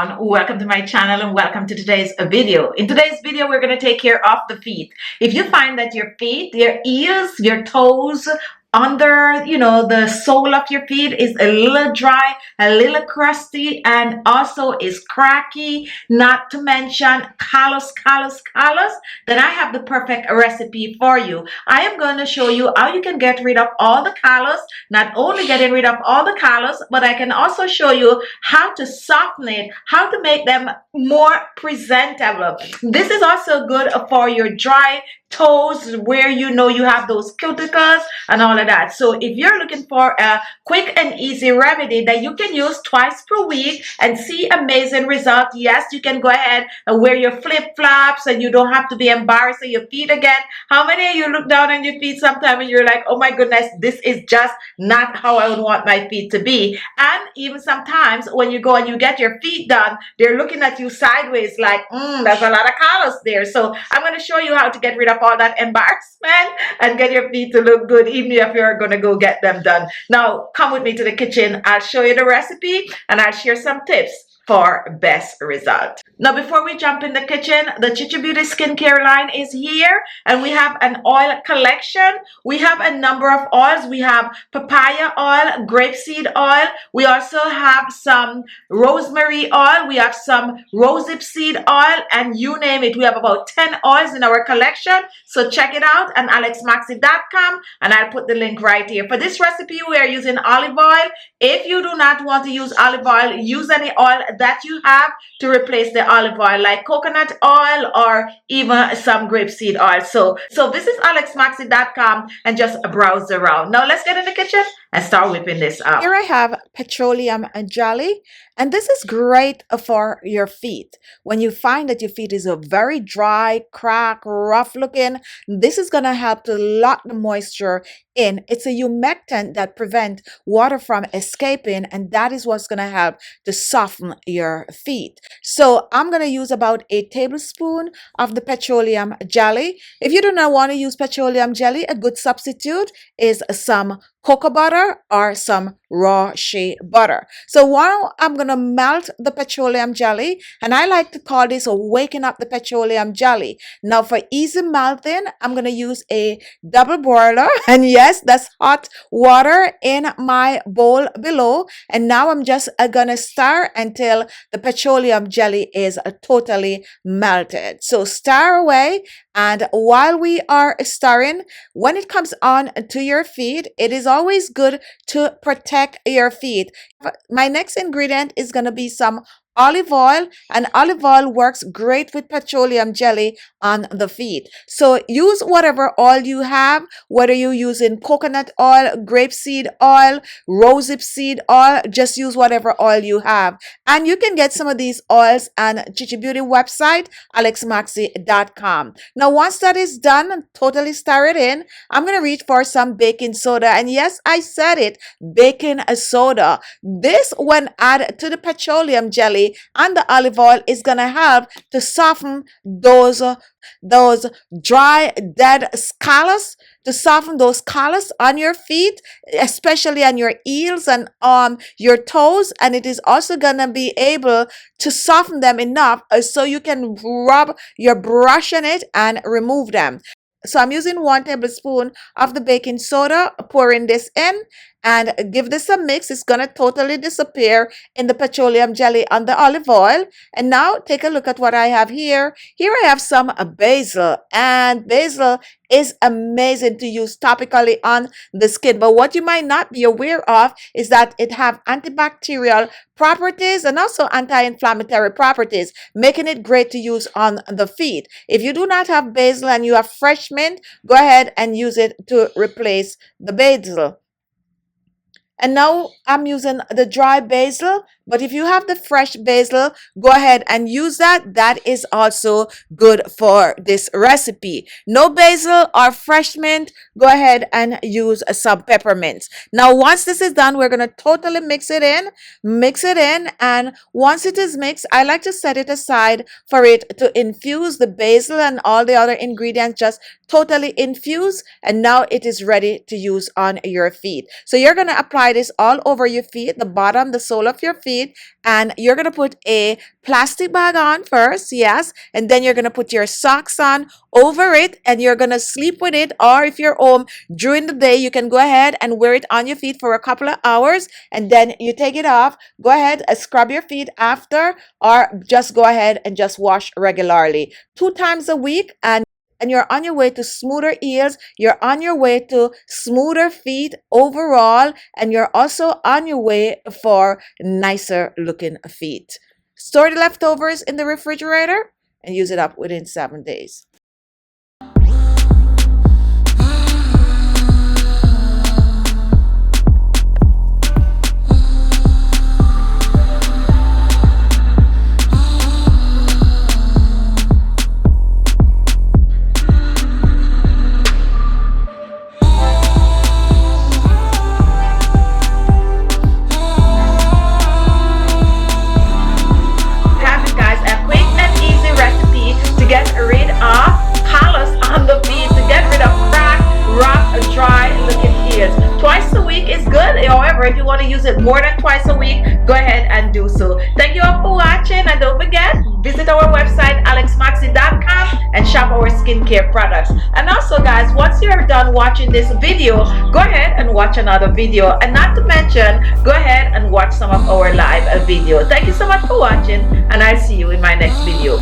everyone, welcome to my channel and welcome to today's video. In today's video, we're going to take care of the feet. If you find that your feet, your ears, your toes, under the sole of your feet is a little dry, a little crusty, and also is cracky, not to mention callous, then I have the perfect recipe for you. I am going to show you how you can get rid of all the callus. Not only getting rid of all the callus, but I can also show you how to soften it, how to make them more presentable. This is also good for your dry toes where you have those cuticles and all of that. So if you're looking for a quick and easy remedy that you can use twice per week and see amazing results, yes, you can go ahead and wear your flip-flops and you don't have to be embarrassed of your feet again. How many of you look down on your feet sometime and you're like, oh my goodness, this is just not how I would want my feet to be? And even sometimes when you go and you get your feet done, they're looking at you sideways like, there's a lot of callus there. So I'm going to show you how to get rid of all that embarrassment and get your feet to look good, even if you're going to go get them done. Now, come with me to the kitchen. I'll show you the recipe and I'll share some tips for best result. Now, before we jump in the kitchen, the Khichi Beauty skincare line is here and we have an oil collection. We have a number of oils. We have papaya oil, grapeseed oil. We also have some rosemary oil. We have some rosehip oil, and you name it. We have about 10 oils in our collection. So check it out on ALESMAXii.com and I'll put the link right here. For this recipe, we are using olive oil. If you do not want to use olive oil, use any oil that you have to replace the olive oil, like coconut oil or even some grapeseed oil. So this is ALESMAXii.com and just browse around. Now let's get in the kitchen and start whipping this up. Here I have petroleum jelly, and this is great for your feet. When you find that your feet is a very dry, cracked, rough looking, this is going to help to lock the moisture in. It's a humectant that prevents water from escaping, and that is what's going to help to soften your feet. So I'm going to use about a tablespoon of the petroleum jelly. If you do not want to use petroleum jelly, a good substitute is some cocoa butter or some raw shea butter. So while I'm going to melt the petroleum jelly, and I like to call this waking up the petroleum jelly. Now for easy melting, I'm going to use a double boiler, and yes, that's hot water in my bowl below. And now I'm just going to stir until the petroleum jelly is totally melted. So stir away, and while we are stirring, when it comes on to your feet, it is always good to protect your feet. My next ingredient is going to be some olive oil, and olive oil works great with petroleum jelly on the feet. So use whatever oil you have, whether you're using coconut oil, grapeseed oil, rosehip oil, just use whatever oil you have. And you can get some of these oils on Khichi Beauty website, ALESMAXii.com. Now once that is done, totally stir it in, I'm going to reach for some baking soda. And yes, I said it, baking soda. This, when added to the petroleum jelly and the olive oil, is going to help to soften those dry, dead callus, to soften those callus on your feet, especially on your heels and on your toes. And it is also going to be able to soften them enough so you can rub your brush on it and remove them. So I'm using 1 tablespoon of the baking soda, pouring this in, and give this a mix. It's going to totally disappear in the petroleum jelly on the olive oil. And now take a look at what I have here. Here I have some basil, and basil is amazing to use topically on the skin. But what you might not be aware of is that it have antibacterial properties and also anti-inflammatory properties, making it great to use on the feet. If you do not have basil and you have fresh mint, go ahead and use it to replace the basil. And now I'm using the dry basil, but if you have the fresh basil, go ahead and use that. That is also good for this recipe. No basil or fresh mint, go ahead and use some peppermints. Now, once this is done, we're going to totally mix it in. And once it is mixed, I like to set it aside for it to infuse. The basil and all the other ingredients just totally infuse, and now it is ready to use on your feet. So you're going to apply apply this all over your feet, the bottom, the sole of your feet, and you're going to put a plastic bag on first, yes, and then you're going to put your socks on over it, and you're going to sleep with it, or if you're home during the day, you can go ahead and wear it on your feet for a couple of hours, and then you take it off. Go ahead and scrub your feet after, or just go ahead and just wash regularly 2 times a week, and you're on your way to smoother heels, you're on your way to smoother feet overall, and you're also on your way for nicer looking feet. Store the leftovers in the refrigerator and use it up within 7 days. However, if you want to use it more than twice a week, go ahead and do so. Thank you all for watching, and don't forget, visit our website ALESMAXii.com and shop our skincare products. And also guys, once you're done watching this video, go ahead and watch another video, and not to mention, go ahead and watch some of our live video. Thank you so much for watching, and I'll see you in my next video.